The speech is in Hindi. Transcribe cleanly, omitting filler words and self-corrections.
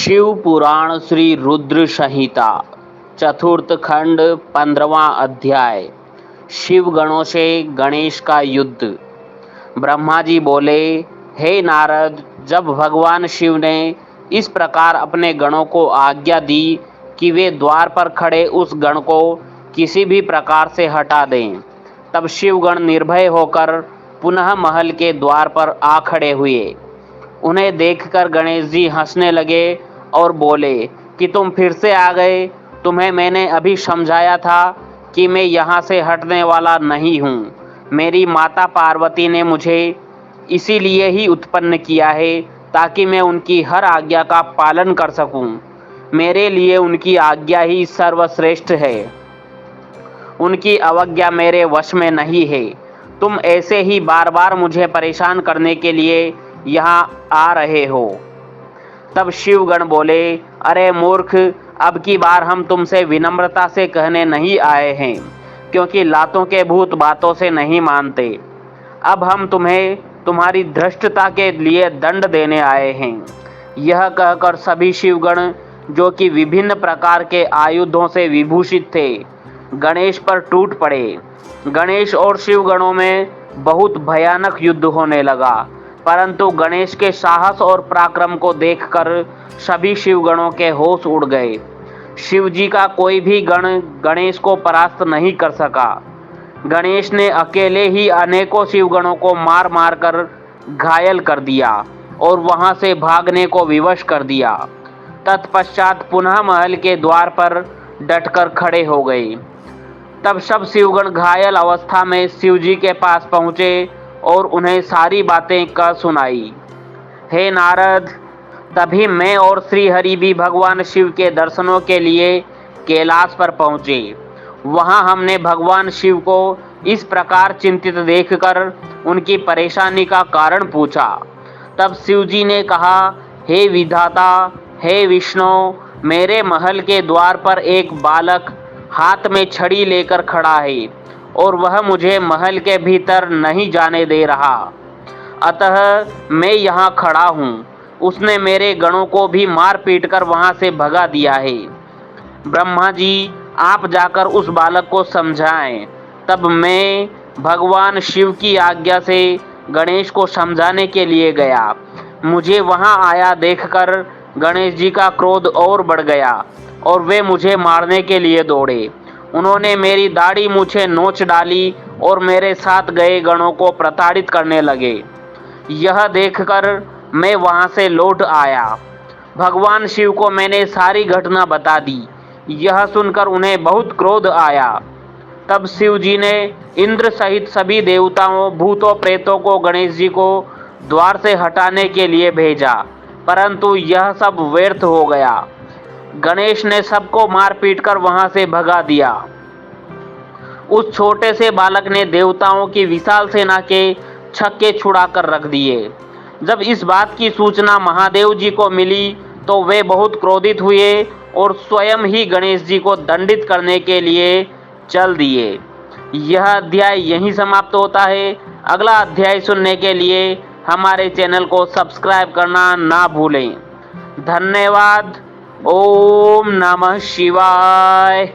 शिव पुराण श्री रुद्र संहिता चतुर्थ खंड 15वां अध्याय। शिव गणों से गणेश का युद्ध। ब्रह्मा जी बोले, हे नारद, जब भगवान शिव ने इस प्रकार अपने गणों को आज्ञा दी कि वे द्वार पर खड़े उस गण को किसी भी प्रकार से हटा दें, तब शिवगण निर्भय होकर पुनः महल के द्वार पर आ खड़े हुए। उन्हें देखकर गणेश जी हंसने लगे और बोले कि तुम फिर से आ गए। तुम्हें मैंने अभी समझाया था कि मैं यहाँ से हटने वाला नहीं हूँ। मेरी माता पार्वती ने मुझे इसीलिए ही उत्पन्न किया है ताकि मैं उनकी हर आज्ञा का पालन कर सकूँ। मेरे लिए उनकी आज्ञा ही सर्वश्रेष्ठ है। उनकी अवज्ञा मेरे वश में नहीं है। तुम ऐसे ही बार बार मुझे परेशान करने के लिए यहाँ आ रहे हो। तब शिवगण बोले, अरे मूर्ख, अब की बार हम तुमसे विनम्रता से कहने नहीं आए हैं, क्योंकि लातों के भूत बातों से नहीं मानते। अब हम तुम्हें तुम्हारी धृष्टता के लिए दंड देने आए हैं। यह कहकर सभी शिवगण, जो कि विभिन्न प्रकार के आयुधों से विभूषित थे, गणेश पर टूट पड़े। गणेश और शिवगणों में बहुत भयानक युद्ध होने लगा, परंतु गणेश के साहस और पराक्रम को देखकर सभी शिवगणों के होश उड़ गए। शिव जी का कोई भी गण गणेश को परास्त नहीं कर सका। गणेश ने अकेले ही अनेकों शिवगणों को मार मार कर घायल कर दिया और वहां से भागने को विवश कर दिया। तत्पश्चात पुनः महल के द्वार पर डटकर खड़े हो गए। तब सब शिवगण घायल अवस्था में शिव जी के पास पहुँचे और उन्हें सारी बातें कह सुनाई। हे नारद, तभी मैं और श्रीहरि भी भगवान शिव के दर्शनों के लिए कैलाश पर पहुँचे। वहाँ हमने भगवान शिव को इस प्रकार चिंतित देखकर उनकी परेशानी का कारण पूछा। तब शिव जी ने कहा, हे विधाता, हे विष्णु, मेरे महल के द्वार पर एक बालक हाथ में छड़ी लेकर खड़ा है और वह मुझे महल के भीतर नहीं जाने दे रहा। अतः मैं यहाँ खड़ा हूँ। उसने मेरे गणों को भी मार पीट कर वहाँ से भगा दिया है। ब्रह्मा जी, आप जाकर उस बालक को समझाएं। तब मैं भगवान शिव की आज्ञा से गणेश को समझाने के लिए गया। मुझे वहाँ आया देखकर गणेश जी का क्रोध और बढ़ गया और वे मुझे मारने के लिए दौड़े। उन्होंने मेरी दाढ़ी मूछें नोच डाली और मेरे साथ गए गणों को प्रताड़ित करने लगे। यह देखकर मैं वहां से लौट आया। भगवान शिव को मैंने सारी घटना बता दी। यह सुनकर उन्हें बहुत क्रोध आया। तब शिव जी ने इंद्र सहित सभी देवताओं, भूतों, प्रेतों को गणेश जी को द्वार से हटाने के लिए भेजा, परंतु यह सब व्यर्थ हो गया। गणेश ने सबको मार पीट कर वहां से भगा दिया। उस छोटे से बालक ने देवताओं की विशाल सेना के छक्के छुड़ा कर रख दिए। जब इस बात की सूचना महादेव जी को मिली तो वे बहुत क्रोधित हुए और स्वयं ही गणेश जी को दंडित करने के लिए चल दिए। यह अध्याय यहीं समाप्त होता है। अगला अध्याय सुनने के लिए हमारे चैनल को सब्सक्राइब करना ना भूलें। धन्यवाद। ओम नमः शिवाय।